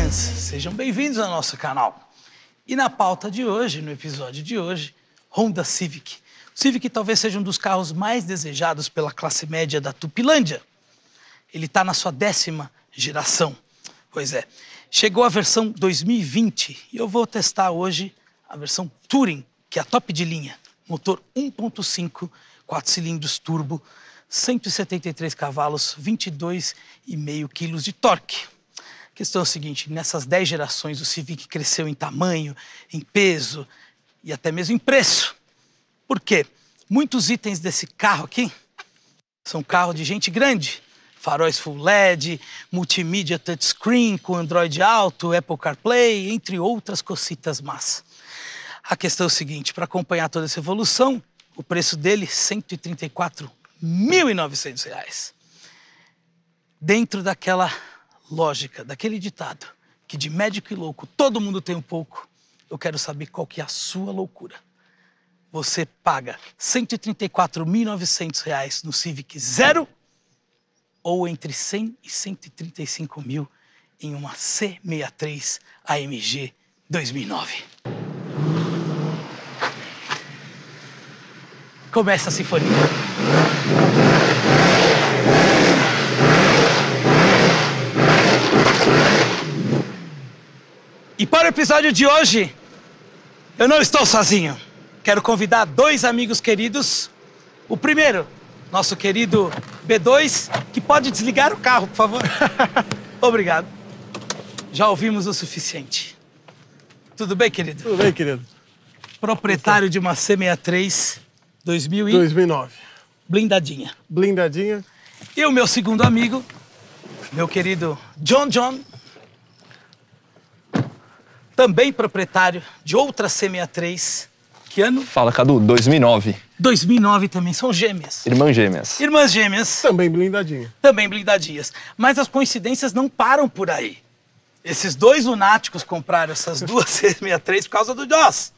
fans, sejam bem-vindos ao nosso canal. E na pauta de hoje, no episódio de hoje, Honda Civic. O Civic talvez seja um dos carros mais desejados pela classe média da Tupilândia. Ele está na sua 10ª geração. Pois é, chegou a versão 2020 e eu vou testar hoje a versão Touring, que é a top de linha. Motor 1.5, 4 cilindros turbo, 173 cavalos, 22,5 kg de torque. A questão é a seguinte, nessas 10 gerações o Civic cresceu em tamanho, em peso e até mesmo em preço. Por quê? Muitos itens desse carro aqui são carro de gente grande. Faróis Full LED, multimídia touchscreen com Android Auto, Apple CarPlay, entre outras cocitas más. A questão é o seguinte, para acompanhar toda essa evolução, o preço dele é R$ 134.900. Dentro daquela lógica, daquele ditado, que de médico e louco todo mundo tem um pouco, eu quero saber qual que é a sua loucura. Você paga R$ 134.900 no Civic Zero ou entre 100 e 135 mil em uma C63 AMG 2009? Começa a sinfonia. E para o episódio de hoje, eu não estou sozinho. Quero convidar 2 amigos queridos. O primeiro, nosso querido B2, que pode desligar o carro, por favor. Obrigado. Já ouvimos o suficiente. Tudo bem, querido? Tudo bem, querido. Proprietário de uma C63 2009. Blindadinha. Blindadinha. E o meu segundo amigo, meu querido John, também proprietário de outra C63. Que ano? Fala, Cadu, 2009. 2009 também, são gêmeas. Irmãs gêmeas. Irmãs gêmeas. Também blindadinha. Também blindadinhas. Mas as coincidências não param por aí. Esses 2 lunáticos compraram essas 2 C63 por causa do Joss.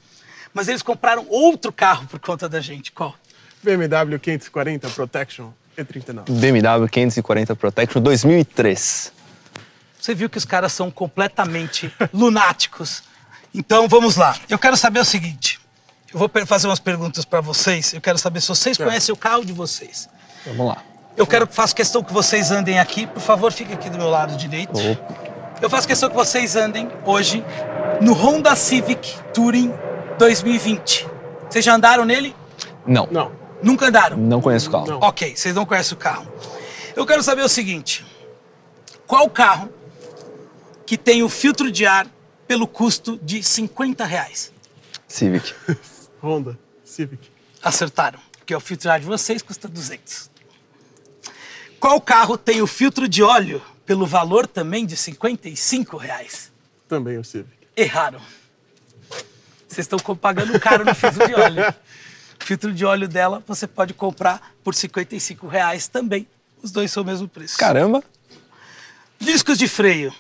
Mas eles compraram outro carro por conta da gente. Qual? BMW 540 Protection E39. BMW 540 Protection 2003. Você viu que os caras são completamente lunáticos. Então, vamos lá. Eu quero saber o seguinte. Eu vou fazer umas perguntas para vocês. Eu quero saber se vocês conhecem o carro de vocês. Vamos lá. Faço questão que vocês andem aqui. Por favor, fique aqui do meu lado direito. Eu faço questão que vocês andem hoje no Honda Civic Touring 2020. Vocês já andaram nele? Não. Não. Nunca andaram? Não conheço o carro. Não. Ok, vocês não conhecem o carro. Eu quero saber o seguinte. Qual o carro que tem o filtro de ar pelo custo de R$ 50? Civic. Honda Civic. Acertaram, porque o filtro de ar de vocês custa 200. Qual carro tem o filtro de óleo pelo valor também de R$ 55? Também o Civic. Erraram. Vocês estão pagando caro no filtro de óleo. O filtro de óleo dela você pode comprar por R$ 55 também. Os dois são o mesmo preço. Caramba. Discos de freio.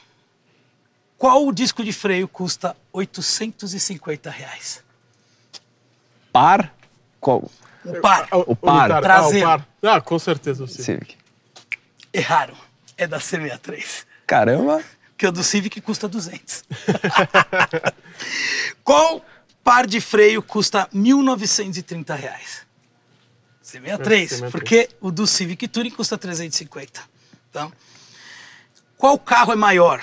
Qual o disco de freio custa R$ 850? Par? Qual? O par. O par. Traseiro. O par. Ah, com certeza o Civic. Civic. Erraram. É da C63. Caramba. Que o do Civic custa 200. Qual par de freio custa R$ 1.930? C63, porque o do Civic Touring custa 350. Então, qual carro é maior?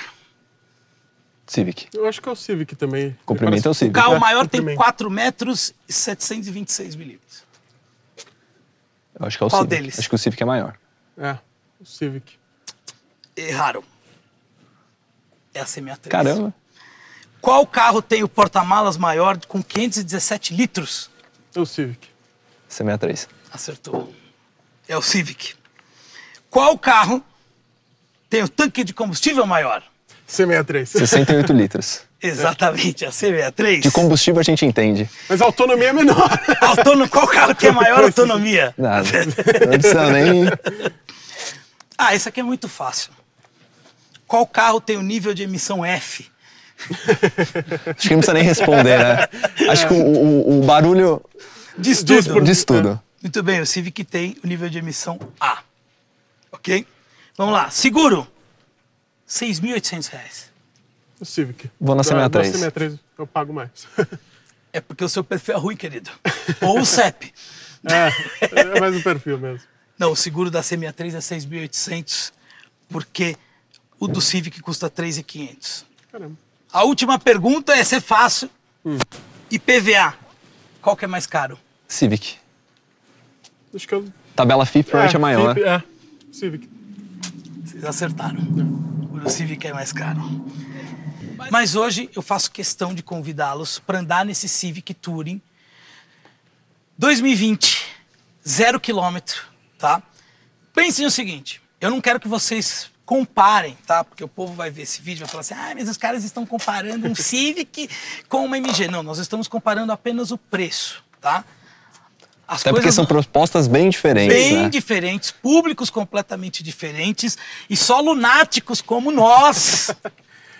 Civic. Eu acho que é o Civic também. Comprimento é o O Civic. carro maior tem comprimento. 4 metros e 726 milímetros. Eu acho que é o Qual Civic. deles? Acho que o Civic é maior. É, o Civic. Erraram. É a C63. Caramba. Qual carro tem o porta-malas maior com 517 litros? É o Civic. C63. Acertou. É o Civic. Qual carro tem o tanque de combustível maior? C63. 68 litros. Exatamente, a C63. De combustível a gente entende. Mas a autonomia é menor. Qual carro tem a maior autonomia? Nada. Não precisa nem... Ah, esse aqui é muito fácil. Qual carro tem o nível de emissão F? Acho que não precisa nem responder, né? Acho que o barulho... Diz tudo. Diz tudo. Muito bem, o Civic tem o nível de emissão A. Ok? Vamos lá. Seguro. R$ 6.800. O Civic. Vou na Da C63. C63 eu pago mais. É porque o seu perfil é ruim, querido. Ou o CEP. É mais um perfil mesmo. Não, o seguro da C63 é 6.800, porque o do Civic custa 3.500. Caramba. A última pergunta é ser fácil. IPVA, qual que é mais caro? Civic. Acho que eu... Tabela FIP provavelmente é maior. Civic. Vocês acertaram. O Civic é mais caro. Mas hoje eu faço questão de convidá-los para andar nesse Civic Touring 2020, 0 quilômetro, tá? Pensem no seguinte, eu não quero que vocês comparem, tá? Porque o povo vai ver esse vídeo e vai falar assim, mas os caras estão comparando um Civic com uma MG. Não, nós estamos comparando apenas o preço, tá? As Até porque são propostas bem diferentes, bem diferentes, públicos completamente diferentes e só lunáticos como nós,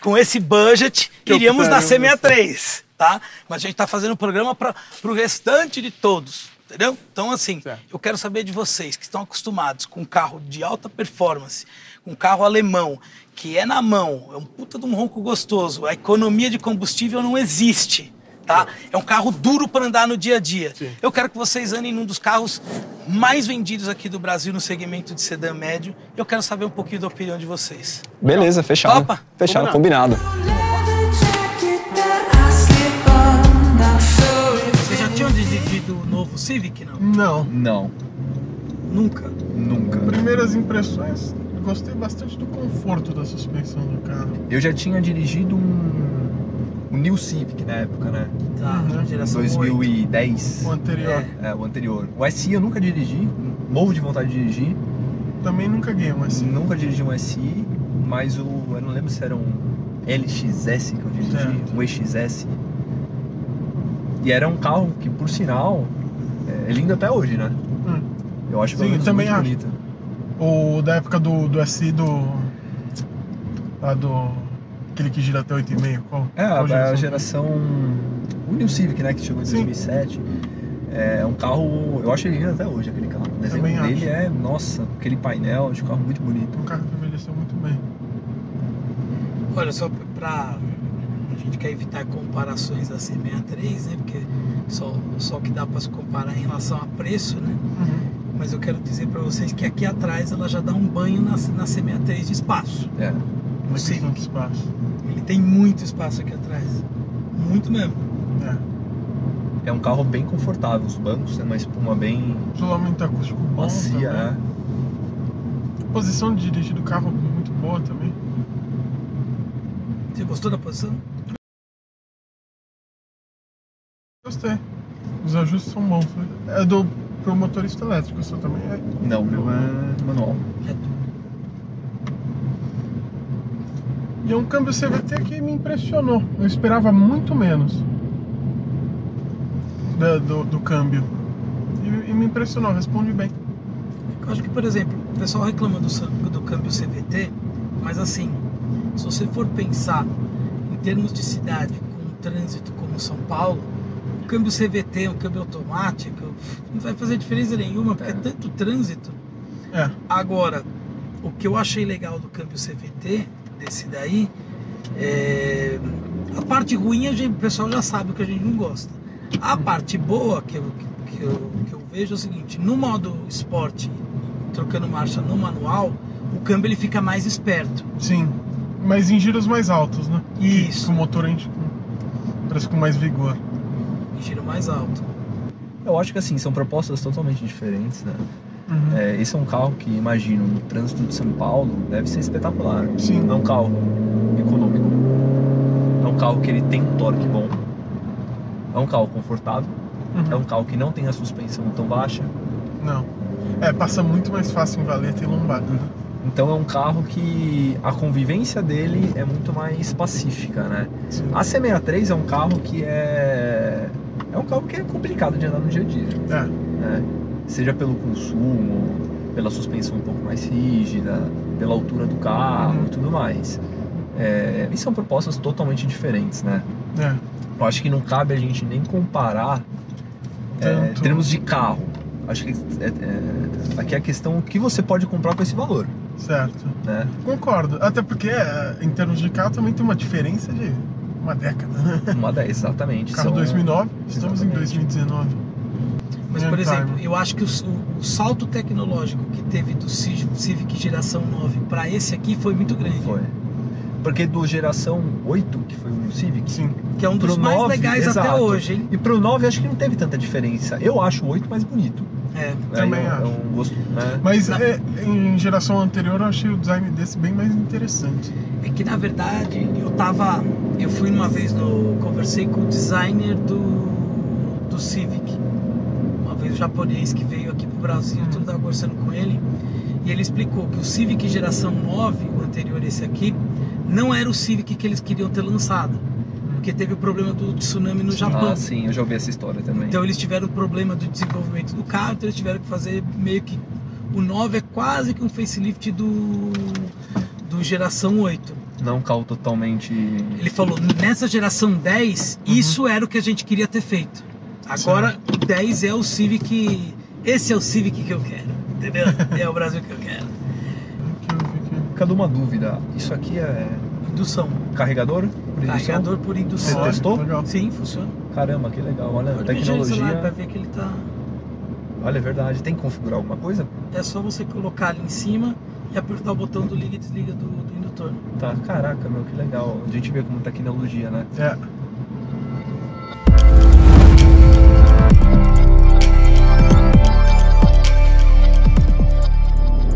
com esse budget, iríamos na C63, tá? Mas a gente tá fazendo um programa para o restante de todos, entendeu? Então, assim, eu quero saber de vocês que estão acostumados com um carro de alta performance, com um carro alemão, que é na mão, é um puta de um ronco gostoso, a economia de combustível não existe. Tá? É um carro duro para andar no dia a dia. Sim. Eu quero que vocês andem num dos carros mais vendidos aqui do Brasil no segmento de sedã médio. Eu quero saber um pouquinho da opinião de vocês. Beleza, fechado. Topa? Fechado, combinado. Vocês já tinham dirigido o novo Civic, não? Não. Não, Nunca. nunca. Primeiras impressões, gostei bastante do conforto da suspensão do carro. Eu já tinha dirigido um New Civic na época, né? Tá, geração 2010. O anterior. O anterior. O SI eu nunca dirigi, morro de vontade de dirigir. Também nunca ganhei, mas Nunca dirigi um SI, mas eu não lembro se era um LXS que eu dirigi, Certo. um EXS. E era um carro que, por sinal, é lindo até hoje, né? Eu acho Sim, eu também muito acho. bonito. o da época do SI lá do... Aquele que gira até 8,5, qual? Qual A geração... O New Civic, né, que chegou em Sim. 2007. É um carro... Eu acho ele lindo até hoje, aquele carro. O desenho Também dele acho. nossa, aquele painel, acho um carro muito bonito. Um carro que envelheceu muito bem. Olha, só pra... A gente quer evitar comparações da C63, né? Porque só que dá para se comparar em relação a preço, né? Mas eu quero dizer para vocês que aqui atrás ela já dá um banho na C63 de espaço. Muito Civic. espaço. Ele tem muito espaço aqui atrás. Muito mesmo. É um carro bem confortável, os bancos, né? Uma espuma bem Isolamento acústico bom macia, também. né? Posição de dirigir do carro muito boa também. Você gostou da posição? Gostei. Os ajustes são bons. É pro motorista elétrico, só também é. Não, meu é manual. E é um câmbio CVT que me impressionou. Eu esperava muito menos do câmbio. E me impressionou, responde bem. Eu acho que, por exemplo, o pessoal reclama do câmbio CVT, mas assim, se você for pensar em termos de cidade, com um trânsito como São Paulo, o câmbio CVT, o câmbio automático, não vai fazer diferença nenhuma, porque é tanto trânsito. Agora, o que eu achei legal do câmbio CVT, desse daí, a parte ruim o pessoal já sabe o que a gente não gosta. A parte boa que eu vejo é o seguinte: no modo esporte, trocando marcha no manual, o câmbio ele fica mais esperto. Sim, mas em giros mais altos, né? Isso. Que o motor enche parece com mais vigor. Em giro mais alto. Eu acho que assim, são propostas totalmente diferentes, né? Esse é um carro que, imagino, no trânsito de São Paulo, deve ser espetacular. Sim. É um carro econômico, é um carro que ele tem um torque bom, é um carro confortável, é um carro que não tem a suspensão tão baixa. Não. Passa muito mais fácil em valeta e lombada. Então é um carro que a convivência dele é muito mais pacífica, né? Sim. A C63 é um carro que é um carro que é complicado de andar no dia a dia. Né? Seja pelo consumo, pela suspensão um pouco mais rígida, pela altura do carro e tudo mais. E são propostas totalmente diferentes, né? Eu acho que não cabe a gente nem comparar em termos de carro. Acho que aqui é a questão: o que você pode comprar com esse valor. Certo. Né? Concordo. Até porque, em termos de carro, também tem uma diferença de uma década. Exatamente. Carro 2009, estamos em Exatamente. 2019. Mas, por exemplo, eu acho que o salto tecnológico que teve do Civic geração 9 para esse aqui foi muito grande. Foi. Porque do geração 8, que foi o Civic, Sim. Que é um dos pro mais 9, legais até exato. hoje, hein? E pro 9 acho que não teve tanta diferença. Eu acho o 8 mais bonito. Também é acho. um gosto, né? Mas em geração anterior eu achei o design desse bem mais interessante. É que, na verdade, eu fui uma vez conversei com o designer do Civic. Uma vez o japonês que veio aqui pro Brasil, eu tava conversando com ele, e ele explicou que o Civic geração 9, o anterior esse aqui, não era o Civic que eles queriam ter lançado, porque teve o problema do tsunami no Japão. Ah, sim, eu já ouvi essa história também. Então eles tiveram o problema do desenvolvimento do carro, então eles tiveram que fazer meio que... O 9 é quase que um facelift do geração 8. Não um carro totalmente... Ele falou, nessa geração 10, isso era o que a gente queria ter feito. Agora, o 10 é o Civic... Esse é o Civic que eu quero, entendeu? É o Brasil que eu quero. Cadê uma dúvida? Isso aqui é Indução. carregador por indução? Carregador por indução. Você testou? Legal. Sim, funciona. Caramba, que legal. Olha a Pode mexer no celular pra tecnologia. ver que ele tá... Olha, é verdade. Tem que configurar alguma coisa? É só você colocar ali em cima e apertar o botão do liga e desliga do indutor. Tá, caraca, meu, que legal. A gente vê como tecnologia, né? É.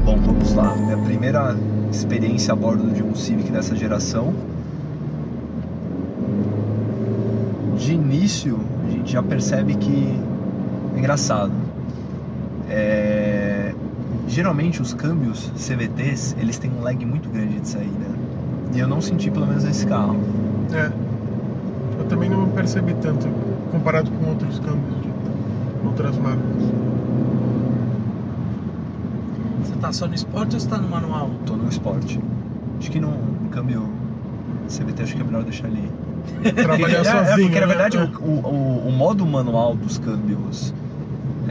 Bom, vamos lá. Minha primeira experiência a bordo de um Civic dessa geração. De início, a gente já percebe que é engraçado. Geralmente os câmbios CVTs, eles têm um lag muito grande de saída. E eu não senti, pelo menos, nesse carro. Eu também não percebi tanto comparado com outros câmbios de outras marcas. Você tá só no Sport ou você tá no manual? Tô no Sport. Acho que no câmbio CVT, acho que é melhor deixar ele... Trabalhar sozinho. porque na né? verdade o modo manual dos câmbios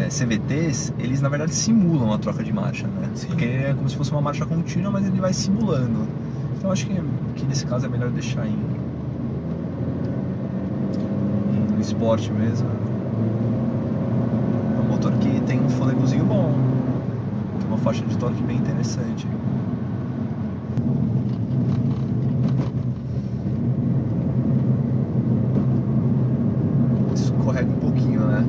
CVTs, eles na verdade simulam a troca de marcha, né? Sim. Porque é como se fosse uma marcha contínua, mas ele vai simulando. Então acho que nesse caso é melhor deixar no Sport mesmo. É um motor que tem um fôlegozinho bom, tem uma faixa de torque bem interessante. Escorrega um pouquinho, né?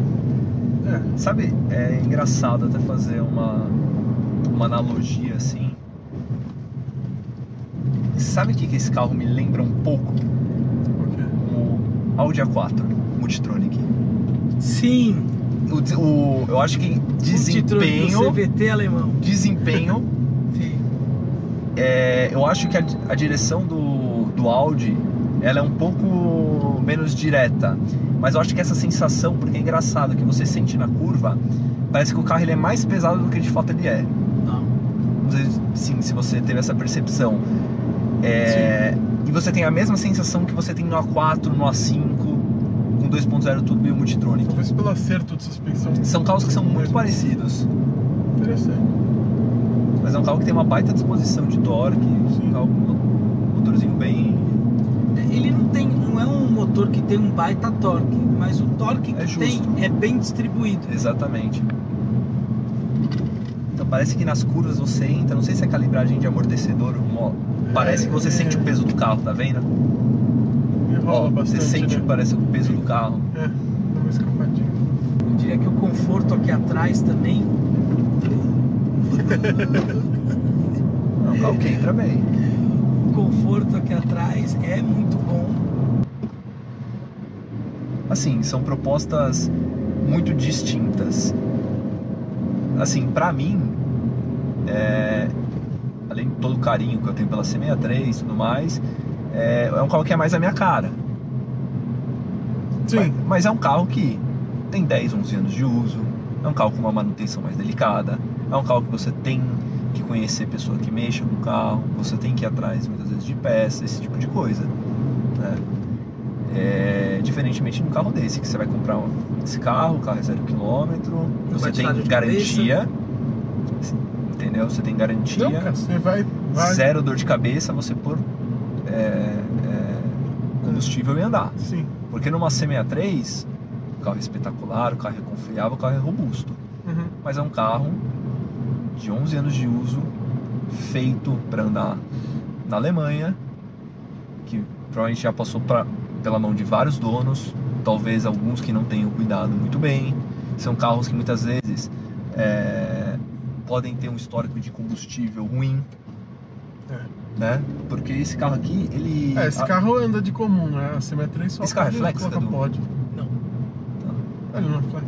Sabe, é engraçado até fazer uma analogia assim. Sabe o que esse carro me lembra um pouco? O Audi A4 Multitronic. Sim. Eu acho que desempenho... CVT alemão. Desempenho... Sim. Eu acho que a direção do Audi, ela é um pouco menos direta. Mas eu acho que essa sensação, porque é engraçado, que você sente na curva, parece que o carro ele é mais pesado do que de fato ele é. Não. Não sei se você teve essa percepção. E você tem a mesma sensação que você tem no A4, no A5, com 2.0 turbo e o Multitronic. Talvez pelo acerto de suspensão. São carros que são muito parecidos. Interessante. Mas é um carro que tem uma baita disposição de torque. Um carro com um motorzinho bem... Ele não é um motor que tem um baita torque, mas o torque que tem é bem distribuído. Exatamente. Então parece que nas curvas você entra, não sei se é calibragem de amortecedor, parece que você sente o peso do carro, tá vendo? Rola bastante, você sente, né? parece o peso do carro. Dá uma escapadinha. Eu diria que o conforto aqui atrás também. É um carro que entra bem. O conforto aqui atrás é muito bom. Assim, são propostas muito distintas. Assim, pra mim, além de todo o carinho que eu tenho pela C63 e tudo mais, é um carro que é mais a minha cara. Sim. Mas é um carro que tem 10, 11 anos de uso, é um carro com uma manutenção mais delicada, é um carro que você tem que conhecer pessoa que mexa com o carro, você tem que ir atrás muitas vezes de peças, esse tipo de coisa, né? Diferentemente de um carro desse, que você vai comprar esse carro, o carro é 0 km, você tem garantia, entendeu? Você tem garantia, Não, cara, você vai... zero dor de cabeça, você pôr combustível e andar. Sim. Porque numa C63, o carro é espetacular, o carro é confiável, o carro é robusto. Uhum. Mas é um carro de 11 anos de uso, feito para andar na Alemanha, que provavelmente já passou pela mão de vários donos, talvez alguns que não tenham cuidado muito bem. São carros que muitas vezes podem ter um histórico de combustível ruim, né? Porque esse carro aqui, ele... esse carro anda de comum, né? A C63 só esse carro é flex, Cadu? pode. Não. Ele não é flex.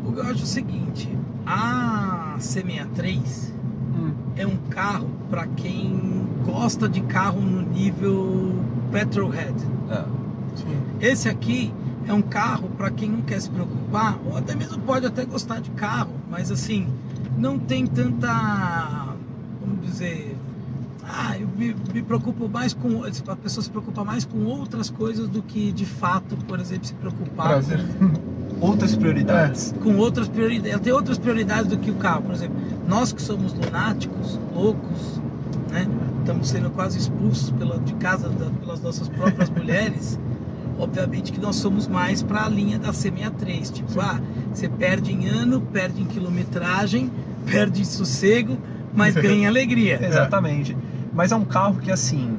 O que eu acho é o seguinte, a C63 é um carro para quem gosta de carro no nível petrolhead. Sim. Esse aqui é um carro para quem não quer se preocupar, ou até mesmo pode até gostar de carro, mas assim, não tem tanta, vamos dizer, eu me preocupo mais com, a pessoa se preocupa mais com outras coisas do que de fato, por exemplo, se preocupar outras prioridades. com outras prioridades. Ela tem outras prioridades do que o carro, por exemplo. Nós que somos lunáticos, loucos, né? Estamos sendo quase expulsos de casa pelas nossas próprias mulheres. Obviamente que nós somos mais para a linha da C63. Tipo, você perde em ano, perde em quilometragem, perde em sossego, mas ganha em alegria. Exatamente. Mas é um carro que, assim,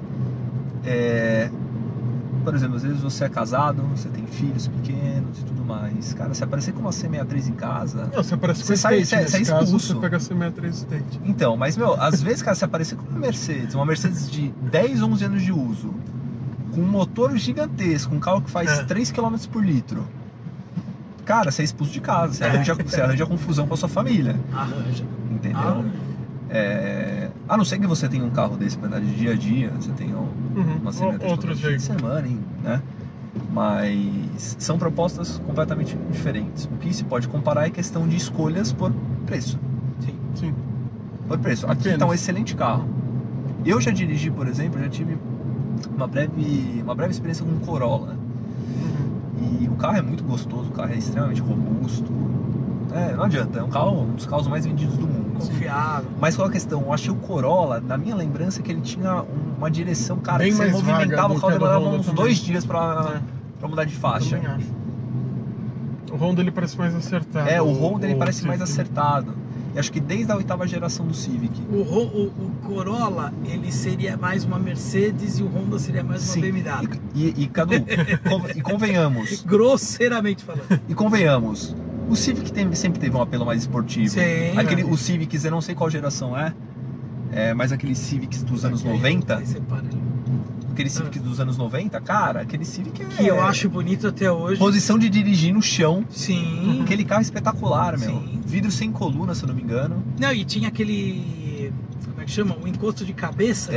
por exemplo, às vezes você é casado, você tem filhos pequenos e tudo mais. Cara, se aparecer com uma C63 em casa... Não, se aparecer com você sai, State, você é nesse caso, expulso. você pega a C63 State. Então, mas, às vezes, cara, se aparecer com uma Mercedes de 10, 11 anos de uso, com um motor gigantesco, um carro que faz 3 km por litro, cara, você é expulso de casa, você arranja confusão com a sua família. Arranja. Entendeu? A não ser que você tenha um carro desse para andar de dia a dia, você tenha uma C63 outro de semana, né? Mas são propostas completamente diferentes. O que se pode comparar é questão de escolhas por preço. Sim. Por preço. Aqui está um excelente carro. Eu já dirigi, por exemplo, já tive uma breve experiência com um Corolla. E o carro é muito gostoso, o carro é extremamente robusto. Não adianta, é um dos carros mais vendidos do mundo. Confiável. Mas qual a questão? Eu achei o Corolla, na minha lembrança, que ele tinha uma direção, cara, bem que você mais movimentava o carro, demorava uns também. 2 dias pra mudar de faixa. Também acho. O Honda ele parece mais acertado. O Honda ele parece mais acertado. E acho que desde a 8ª geração do Civic. O Corolla, ele seria mais uma Mercedes e o Honda seria mais uma BMW. E Cadu, e convenhamos. Grosseiramente falando. E convenhamos. O Civic sempre teve um apelo mais esportivo. Sim. O Civics, eu não sei qual geração mas aqueles Civics dos anos 90. Aquele Civic dos anos 90, cara, aquele Civic que eu acho bonito até hoje. Posição de dirigir no chão. Sim. Aquele carro espetacular, meu. Sim. Vidro sem coluna, se eu não me engano. Não, e tinha aquele... Como é que chama? O encosto de cabeça.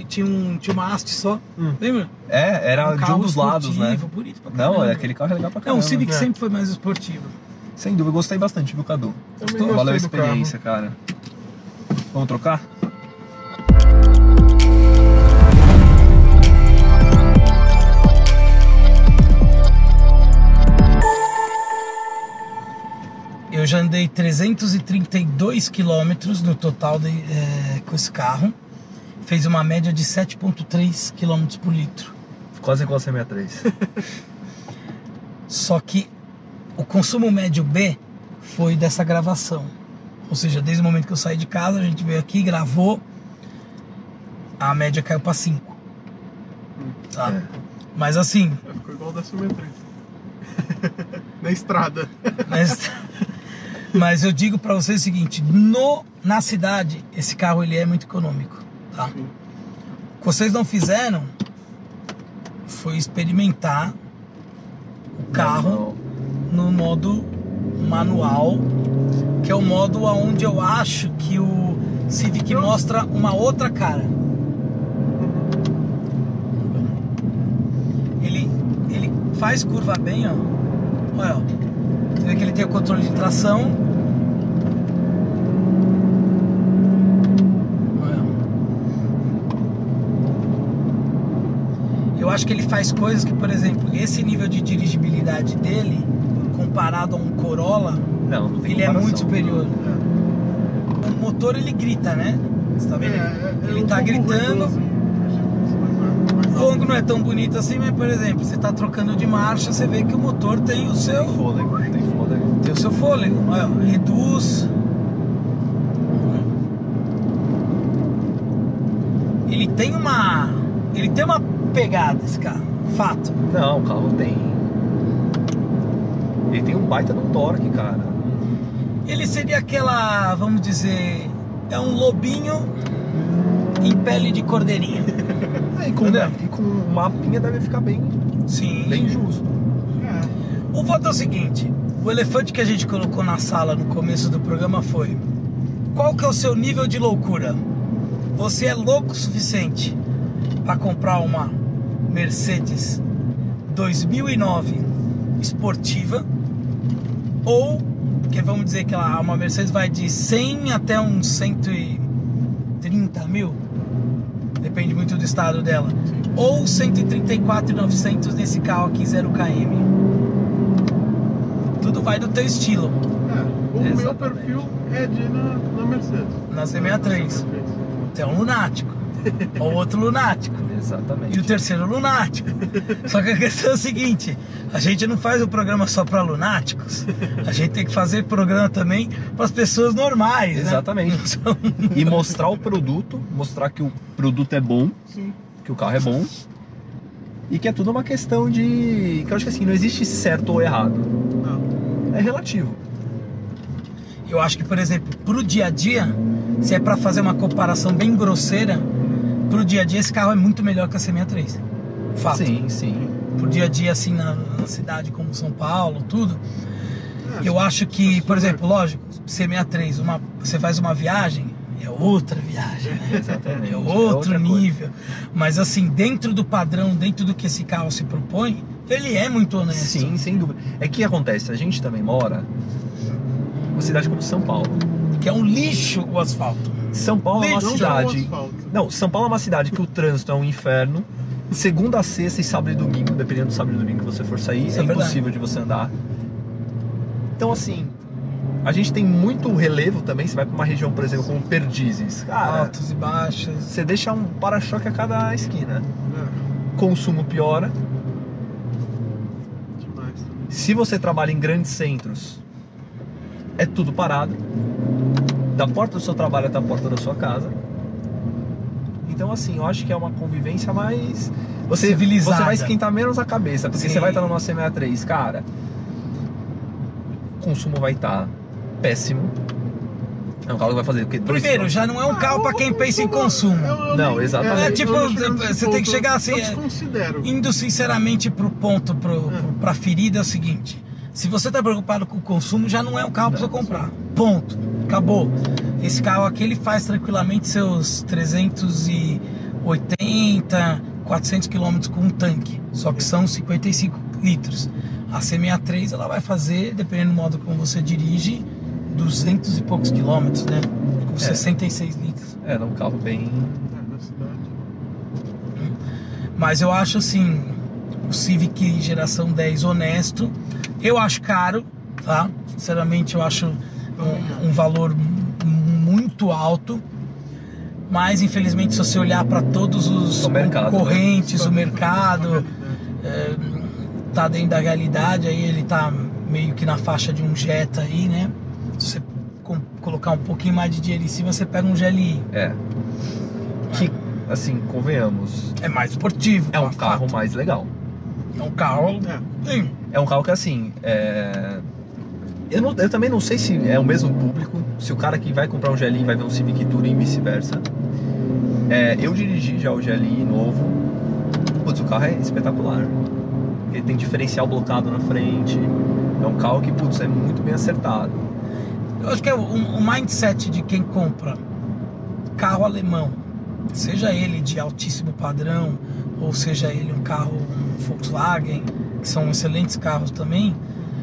Tinha uma haste só. Lembra? Era de um dos lados, né? Bonito pra caramba. Não, aquele carro é legal pra caramba. Não, o Civic sempre foi mais esportivo. Sem dúvida, eu gostei bastante, viu, Cadu? Valeu a experiência, cara. Vamos trocar? Eu já andei 332 quilômetros no total com esse carro. Fez uma média de 7,3 km por litro. Quase igual a C63. Só que o consumo médio B foi dessa gravação. Ou seja, desde o momento que eu saí de casa, a gente veio aqui, gravou, a média caiu para 5. Tá? Mas assim... Ficou igual da C63. Na estrada. Mas eu digo para vocês o seguinte, na cidade, esse carro ele é muito econômico, tá? Sim. O que vocês não fizeram foi experimentar o carro no modo manual, que é o modo onde eu acho que o Civic mostra uma outra cara. Ele faz curva bem, ó. Olha, ó. Você vê que ele tem o controle de tração. Olha. Eu acho que ele faz coisas que, por exemplo, esse nível de dirigibilidade dele, comparado a um Corolla, Não, não tem Ele é comparação. muito superior. O motor, ele grita, né? Você tá vendo? Ele tá gritando. O gongo não é tão bonito assim, mas, por exemplo, você tá trocando de marcha, você vê que o motor tem o seu... Tem fôlego. Tem o seu fôlego. Olha, reduz. Ele tem uma pegada, esse carro. Fato. Não, o carro tem... Ele tem um baita de um torque, cara. Ele seria aquela, vamos dizer, é um lobinho em pele de cordeirinha. E com um mapinha deve ficar bem justo. O voto é o seguinte, o elefante que a gente colocou na sala no começo do programa foi: qual que é o seu nível de loucura? Você é louco o suficiente para comprar uma Mercedes 2009 esportiva, ou, porque vamos dizer que uma Mercedes vai de 100 até uns 130 mil, depende muito do estado dela, ou 134.900 nesse carro aqui 0 km. Tudo vai do teu estilo. O meu perfil é de ir na Mercedes. Na C63. Tem um lunático, ou outro lunático. Exatamente. E o terceiro lunático. Só que a questão é o seguinte: a gente não faz o programa só para lunáticos. A gente tem que fazer programa também para as pessoas normais. Exatamente. Né? E mostrar o produto, mostrar que o produto é bom, que o carro é bom. E que é tudo uma questão de... que eu acho que assim, não existe certo ou errado. Não. É relativo. Eu acho que, por exemplo, pro dia a dia, se é para fazer uma comparação bem grosseira, pro dia a dia esse carro é muito melhor que a C63. Fato. Sim. Pro dia a dia, assim, na cidade como São Paulo, tudo. Eu acho que, por exemplo, lógico, C63, você faz uma viagem, é outra viagem, né? Exatamente. É outro outra nível. Mas assim, dentro do padrão, dentro do que esse carro se propõe, ele é muito honesto. Sim, sem dúvida. É que acontece, a gente também mora numa cidade como São Paulo. Que é um lixo o asfalto. São Paulo é uma Não cidade... só o asfalto. Não, São Paulo é uma cidade que o trânsito é um inferno. Segunda a sexta e sábado e domingo, dependendo do sábado e domingo que você for sair, Isso é é verdade. impossível de você andar. Então assim, a gente tem muito relevo também. Você vai pra uma região, por exemplo, como Perdizes, cara, Altos e baixos. você deixa um para-choque a cada esquina. Consumo piora. Demais. Se você trabalha em grandes centros, é tudo parado. Da porta do seu trabalho até a porta da sua casa. Então assim, eu acho que é uma convivência mais... Civilizada. Você vai esquentar menos a cabeça, porque Sim. você vai estar numa C63, cara. O consumo vai estar péssimo. É um carro que vai fazer o quê? Primeiro, já não é um carro para quem pensa em consumo. Não, exatamente. É tipo, você tem que chegar assim, Eu desconsidero. Indo sinceramente pro ponto, pra ferida, é o seguinte: se você tá preocupado com o consumo, já não é um carro para você comprar. Ponto. Acabou. Esse carro aqui, ele faz tranquilamente seus 380, 400 km com um tanque. Só que são 55 litros. A C63, ela vai fazer, dependendo do modo como você dirige, 200 e poucos quilômetros, né? Com 66 litros. É, um carro bem... Na cidade. Mas eu acho assim, o Civic geração 10 honesto, eu acho caro, tá? Sinceramente, eu acho um valor muito alto. Mas infelizmente, se você olhar para todos os concorrentes, o mercado tá dentro da realidade, aí ele tá meio que na faixa de um Jetta aí, né? Se você colocar um pouquinho mais de dinheiro em cima, você pega um GLI. Que, assim, convenhamos, É mais esportivo. é um fato. carro mais legal. É um carro. Sim. É um carro que, assim, eu também não sei se é o mesmo público, se o cara que vai comprar um GLI vai ver um Civic Touring e vice-versa. Eu dirigi já o GLI novo. Putz, o carro é espetacular. Ele tem diferencial blocado na frente. É um carro que, putz, é muito bem acertado. Eu acho que é o mindset de quem compra carro alemão, seja ele de altíssimo padrão, ou seja ele um carro Volkswagen, que são excelentes carros também,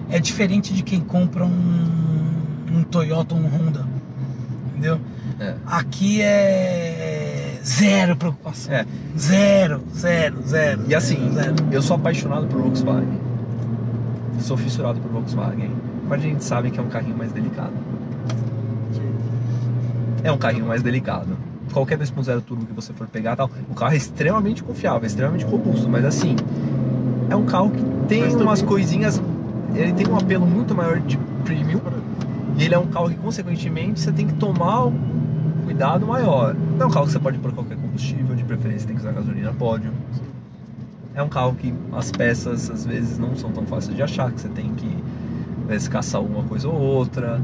é diferente de quem compra um Toyota ou um Honda, entendeu? Aqui é zero preocupação. Zero. E assim, zero. eu sou apaixonado por Volkswagen. Sou fissurado por Volkswagen. mas a gente sabe que é um carrinho mais delicado. É um carrinho mais delicado. Qualquer 2.0 turbo que você for pegar, tal, o carro é extremamente confiável, é extremamente robusto, mas assim, é um carro que tem umas coisinhas, ele tem um apelo muito maior de premium, e ele é um carro que, consequentemente, você tem que tomar um cuidado maior. Não é um carro que você pode pôr qualquer combustível, de preferência tem que usar gasolina pódio. É um carro que as peças, às vezes, não são tão fáceis de achar, que você tem que caçar uma coisa ou outra.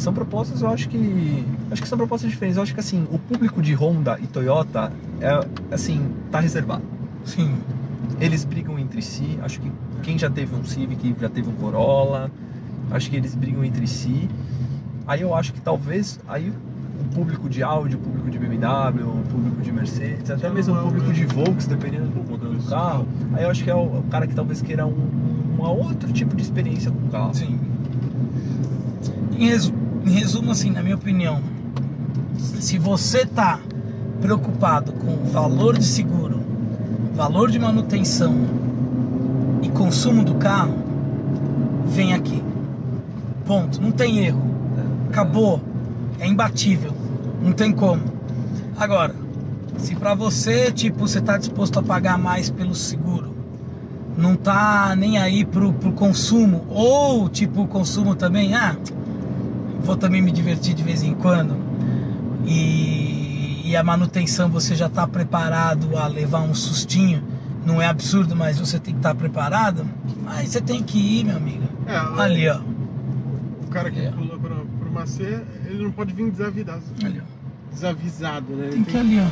São propostas, eu acho que são propostas diferentes. Eu acho que, assim, o público de Honda e Toyota, tá reservado. Sim. Eles brigam entre si. Acho que quem já teve um Civic, já teve um Corolla, acho que eles brigam entre si. Aí eu acho que talvez o público de Audi, o público de BMW, o público de Mercedes, até mesmo o público de Volkswagen, dependendo do modelo do carro, aí eu acho que é o cara que talvez queira uma outro tipo de experiência com o carro. Sim. Em resumo, assim, na minha opinião, se você tá preocupado com o valor de seguro, valor de manutenção e consumo do carro, vem aqui. Ponto. Não tem erro. Acabou. É imbatível. Não tem como. Agora, se pra você, tipo, você tá disposto a pagar mais pelo seguro, não tá nem aí pro consumo, ou tipo, o consumo também, vou também me divertir de vez em quando, e a manutenção você já tá preparado a levar um sustinho, não é absurdo, mas você tem que estar preparado, aí você tem que ir, meu amigo. Ali, ó. O cara que pula pro Macê, ele não pode vir desavisado. Ali, ó. Desavisado, né? Tem que ir ali, ó.